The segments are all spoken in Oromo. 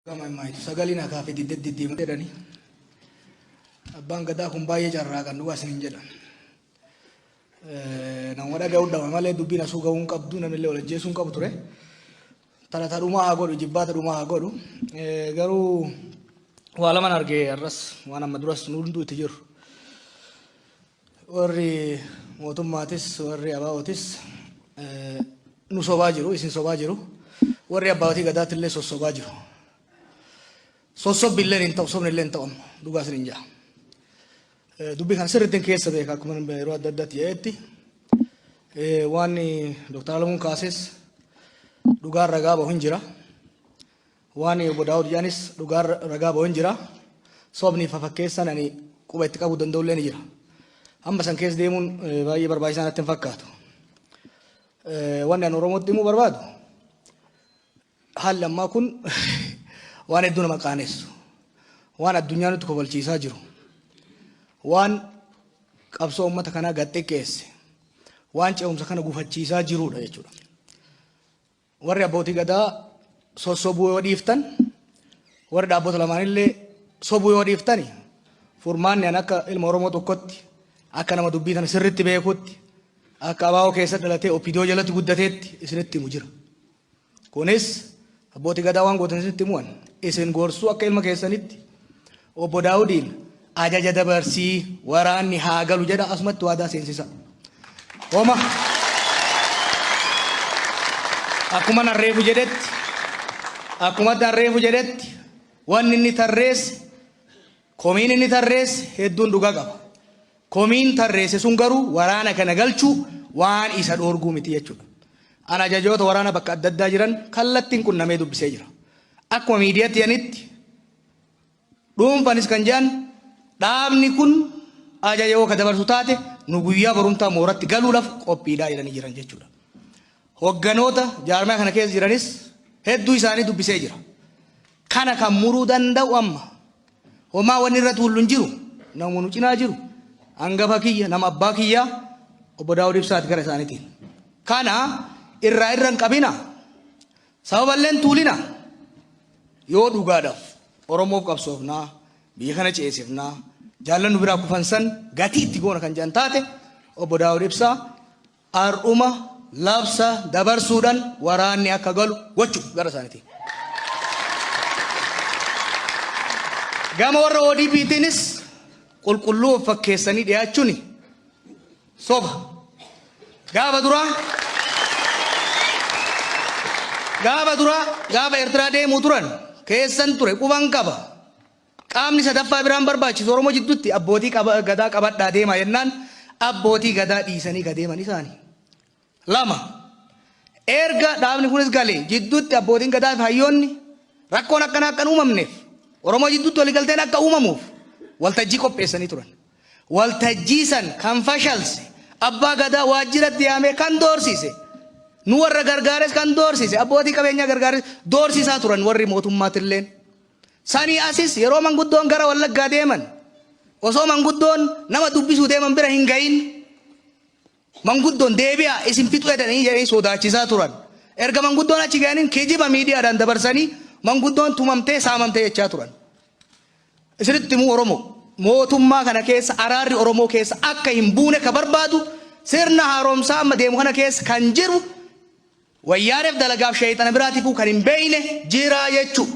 Kama mai sagalina ka fi diddi mudani abban gada kun baye jarra kan duwa sinin jedhan nan wada gawda male dubina su gawun qabdu nan le wala jesun qabdu re tara taruma agodu jibbata duma agodu garu wala man arge arras wana madras nundu tijur warri motummatis warri abaotis nu sobajiru isin sobajiru warri abawati gada tille sobajiru sosob billen inta sobne len ta duga srinja dubbi kan sirriten keessa be ka kuma be ro daddati yetti wani dr alamun kases duga raga ba hunjira wani bodaud yanis duga raga ba hunjira sobni fa fakkeessa nani qubetti qabu dandawlen jira amma san kees deemun baay'ee barbaachisan atten fakkaatu wani an oromotti mu barbaadu hal lamma kun waan hedduun maqaanessu waan addunyaan nutti kobolchiisaa jiru waan qabsoo uummata kanaa gaxxiqqeesse waan ce'umsa kana gufachiisaa jirudha jechuudha. Warri abbootii gadaa sossobuu yoo dhiiftan warri dhaabbota lamaanillee sobuu yoo dhiiftani furmaanni an akka ilma Oromoo tokkotti akka nama dubbii tana sirriitti beekutti akka abaa'oo keessa dhalatee oppidoo jalatti guddateetti isinitti himu jira. Kunis abbootii gadaa waan gootan isinitti himuwan isin gorsuu akka ilma keessanitti obbo Daawudiin ajaja dabarsii waraanni haa galu jedha asumatti waadaa seensisa. Homa akkuma narreefu jedhetti wanni inni tarreesse komiin inni tarreesse hedduun dhugaa qaba. Komiin tarreesse sun garuu waraana kana galchuu waan isa dhoorguu miti jechuudha. Ana ajajoota waraana bakka adda addaa jiran kallattiin qunnamee dubbisee jira. Akkuma miidiyaatti yanitti dhuunfanis kan jedhan dhaabni kun ajaja yoo ka dabarsu taate nu guyyaa barumtaa mooratti galuudhaaf qophiidhaa jedhanii jiran jechuudha. Hogganoota jaarmaa kana keessa jiranis hedduu isaanii dubbisee jira. Kana kan muruu danda'u amma homaa wanni irratti hulluun jiru namoonni cinaa jiru hangafa kiyya nama abbaa kiyyaa obbo Daawud Ibsaati gara isaaniitiin. Kana irraan qabina sababalleen tuulina yoo dhugaadhaaf Oromoof qabsoofnaa biyya kana ceesifnaa jaallannu biraa kufansan gatii itti goona kan jedhan taate obbo Daawud Ibsaa har'uma labsa dabarsuudhaan waraanni akka galu gochuu gara isaaniitiin. Gama warra ODP'tiinis qulqulluu fakkeessanii dhiyaachuun soba. Gaafa duraa gaafa Eertiraa deemuu turan keessan ture quban qaba. Qaamni sadaffaa biraan barbaachisu Oromoo jidduutti abbootii gadaa qabadhaa deemaa jennaan abbootii gadaa dhiisanii gadeeman isaanii. Lama erga dhaabni kunis galee jidduutti abbootiin gadaa fi hayyoonni rakkoon akkanaa akkan uumamneef Oromoo jidduutti waliigalteen akka uumamuuf waltajjii qopheessanii turan. Waltajjii san kan fashalse abbaa gadaa waajjiratti yaamee kan doorsise nu warra gargaares kan doorsise abbootii qabeenyaa gargaares doorsisaa turan warri mootummaatilleen. Sanii asis yeroo manguddoon gara Wallaggaa deeman osoo manguddoon nama dubbisuu deeman bira hin gahin manguddoon deebi'a isin fixuu jedhanii jedhanii sodaachisaa turan. Erga manguddoon achi ga'aniin kijiba miidiyaadhaan dabarsanii manguddoon tumamtee saamamtee jechaa turan. Isinitti immoo Oromoo mootummaa kana keessa araarri Oromoo keessa akka hin buune ka barbaadu sirna haaromsaa amma deemu kana keessa kan jiru wayyaareef dalagaaf shayxana biraatiifuu kan hin beeyne jira jechuudha.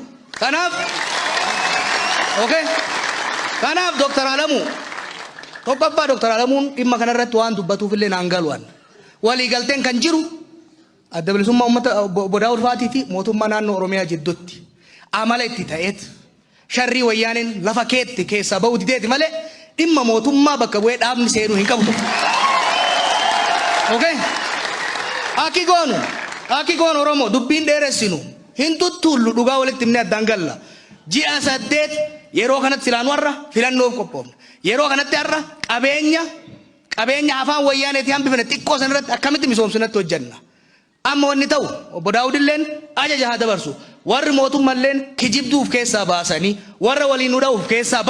Kanaaf Dr. Alamuu tokkoffaa Dr. Alamuun dhimma kanarratti waan dubbatuuf illee naan galuun waliigalteen kan jiru adda bilisummaa uummata obbo Daawud Faatii fi mootummaa naannoo Oromiyaa jidduutti amala itti ta'eet sharrii wayyaaneen lafa keetti keessaa ba'uu dideeti malee dhimma mootummaa bakka bu'ee dhaabni seenuu hin qabu. Akki goonu Oromoo dubbiin dheeressinu hin tuttuullu dhugaa walitti himnee addaan galla. Ji'a 8 yeroo kanatti silaan warra filannoof qophoofna. Yeroo kanatti har'a qabeenya afaan wayyaaneetii hambifne xiqqoo san irratti akkamitti misoomsinatti hojjenna. Amma wanni ta'u obbo Daawudilleen ajaja haa dabarsu. Warri mootummalleen kijibduuf keessaa baasanii warra waliin hudha'uuf keessaa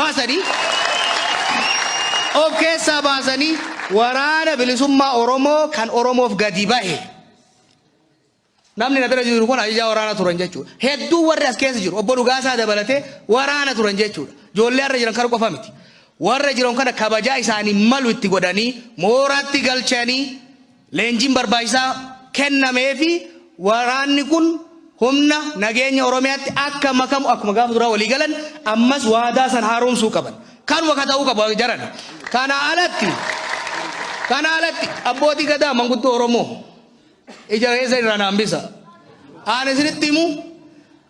baasanii waraana bilisummaa Oromoo kan Oromoof gadi bahe namni na bira jiru kun ajajaa waraana turan jechuudha. Hedduu warri as keessa jiru obbo Dhugaasaa dabalatee waraana turan jechuudha. Ijoollee har'a jiran kana qofa miti. Warra jiran kana kabajaa isaanii malu itti godhanii mooraatti galchanii leenjiin barbaachisaa kennameefi waraanni kun humna nageenya Oromiyaatti akka makamu akkuma gaafa duraa walii galan ammas waadaa san haaromsuu qaban. Kanuma ka ta'uu qabu jaran. Kana alatti abbootii gadaa manguddoo Oromoo ija keessa irraa naambisa. Ani isinitti himu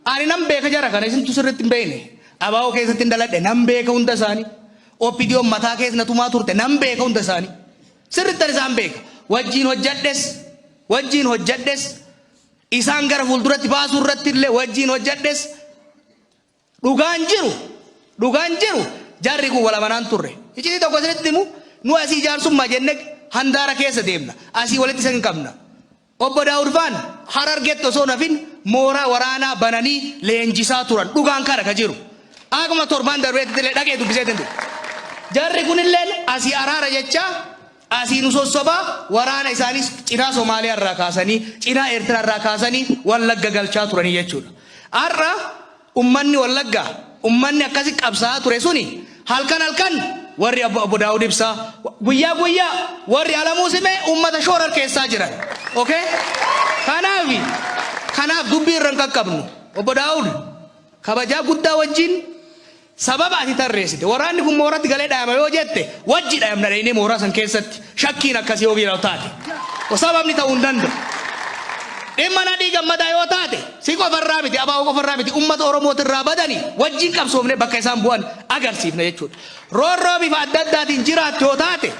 ani nan beeka jara kana isintu sirriitti hin beekne. Abaa'oo keessatti hin daladhe nan beeka hunda isaanii. Oppidiyoon mataa keessa na tumaa turte nan beeka hunda isaanii. Sirriitti isaan beeka. Wajjin hojjedhes isaan gara fuulduratti baasuu irratti illee wajjin hojjedhes dhugaan jiru jarri kun wal amanaan turre. Iccitii tokko isinitti himu nu asii ijaarsummaa jennee handaara keessa deemna. Asii walitti isa hin qabna. Obbo Daawud Faan Harargeetti osoo nafin mooraa waraanaa bananii leenjisaa turan. Dhugaan kana ka jiru. Akkuma torbaan darbeetti illee dhaqee dubbiseetiin ture. Jarri kunillee asii araara jechaa asii nu sossobaa waraana isaanis cinaa Somaaliyaa irraa kaasanii cinaa Eertiraa irraa kaasanii Wallagga galchaa turanii jechuudha. Har'a ummanni Wallaggaa ummanni akkasi qabsaa ture suni halkan warri Obbo Daawud Ibsaa guyyaa warri Alamuu Simee ummata shoorar keessaa jiran. Okay? Kanaaf dubbii irra hin qaqqabnu. Obbo Daawud kabajaa guddaa wajjin sababa ati tarreessite waraanni kun mooratti galee dhaayama yoo jette wajji dhaayamna dhayinee mooraa san keessatti shakkiin akkasii yoo biiraw taate sababni ta'uu hin danda'u. Dhimma nadhii gammadaa yoo taate si qofarraa miti abaa'oo qofarraa miti ummata Oromootirraa badanii wajjin qabsoofne bakka isaan bu'an agarsiifne jechuudha. Roorroo bifa adda addaatiin jiraattu yoo taate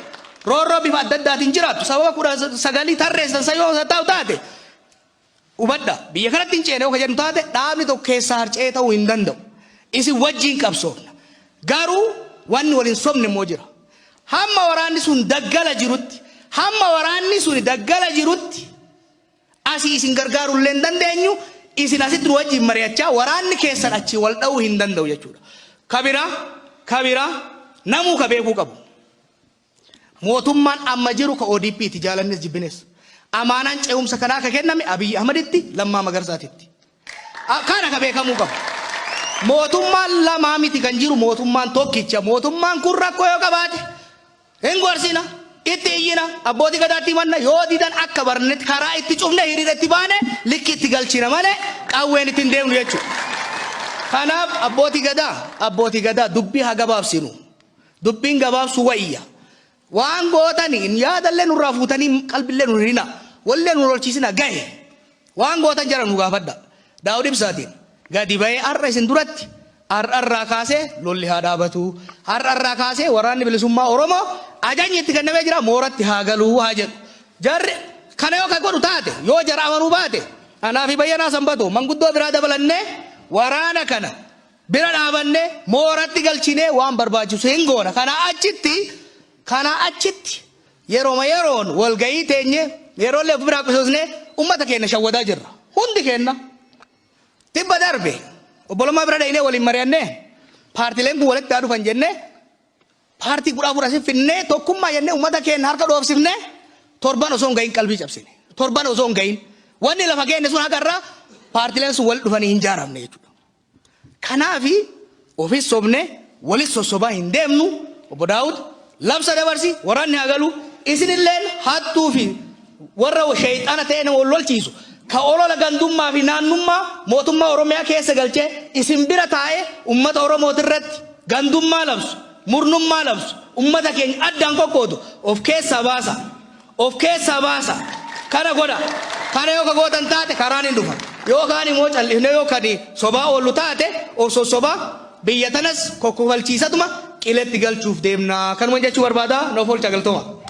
sababa 19 tarreessan sa yoo ta'u taate hubadha biyya kanatti hin ceene yoo jedhu taate dhaabni tokko keessaa harcee ta'uu hin danda'u. Isin wajjin qabsoofna. Garuu wanni waliin sobne immoo jira. Hamma waraanni sun daggala jirutti asii isin gargaaruu illee hin dandeenyu isin asitti nu wajjin mari'achaa waraanni keessan achi wal dha'uu hin danda'u jechuudha. Kabira namuu ka beekuu qabu. Mootummaan amma jiru ka ODP itti jaalannes jibbines. Amaanaan ce'umsa kanaa ka kenname Abiyyi Ahmaditti Lammaa Magarsaatitti. Kana ka beekamuu qabu. Mootummaan lamaa miti kan jiru mootummaan tokkicha. Mootummaan kun rakkoo yoo qabaate hin gorsina itti iyyina abbootii gadaatti manna yoo didan akka barnetti karaa itti cufne hiriira itti baane likki itti galchina malee qawween itti hin deemnu jechuudha. Kanaaf abbootii gadaa dubbii haa gabaabsinu. Dubbiin gabaabsu wayya. Waan gootanii yaadallee nurraa fuutanii qalbillee nu hirina wallee nu lolchiisina gahe waan gootan jara nu gaafadha. Daawud Ibsaatiin gadi bahee har'a isin duratti har'arraa kaasee lolli haa dhaabatu har'arraa kaasee waraanni bilisummaa Oromoo ajajni itti kennamee jira mooratti haa galuu haa jedhu. Jarri kana yoo ka godhu taate yoo jara amanuu baate anaafi bayyanaa sanbatu manguddoo biraa dabalannee waraana kana bira dhaabannee mooratti galchinee waan barbaachisu hin goona. Kana achitti yeroon walgayii teenye yeroollee of biraa qisoosnee ummata keenya shawwadaa jirra. Hundi keenya tibba darbe obbolummaa bira dhaynee waliin mari'annee paartileen kun walitti haa dhufan jennee paartii 14 finnee tokkummaa jennee ummata keenya harka dhoofsifnee torban osoo hin gahin qalbii cabsine. Torban osoo hin gahin wanni lafa keenya sun hagarraa paartileen sun walitti dhufanii hin jaaramne jechuudha. Kanaafi ofis sobne walis sossobaa hin deemnu. Obbo Daawud labsa dabarsi waraanni haa galu isinilleen hattuu fi warra shayxaana ta'e nama lolchiisu ka olola gandummaa fi naannummaa mootummaa Oromiyaa keessa galchee isin bira taa'ee ummata Oromootirratti gandummaa labsu murnummaa labsu ummata keenya addaan qoqqoodu of keessaa baasa kana godha. Kana yoo ka gootan taate karaan hin dhufan yookaan immoo callifne yookaan sobaa oollu taate osoo sobaa biyya tanas kokkofalchiisatuma qiletti galchuuf deemna. Kanuma jechuu barbaada. Noof oolcha galtooma.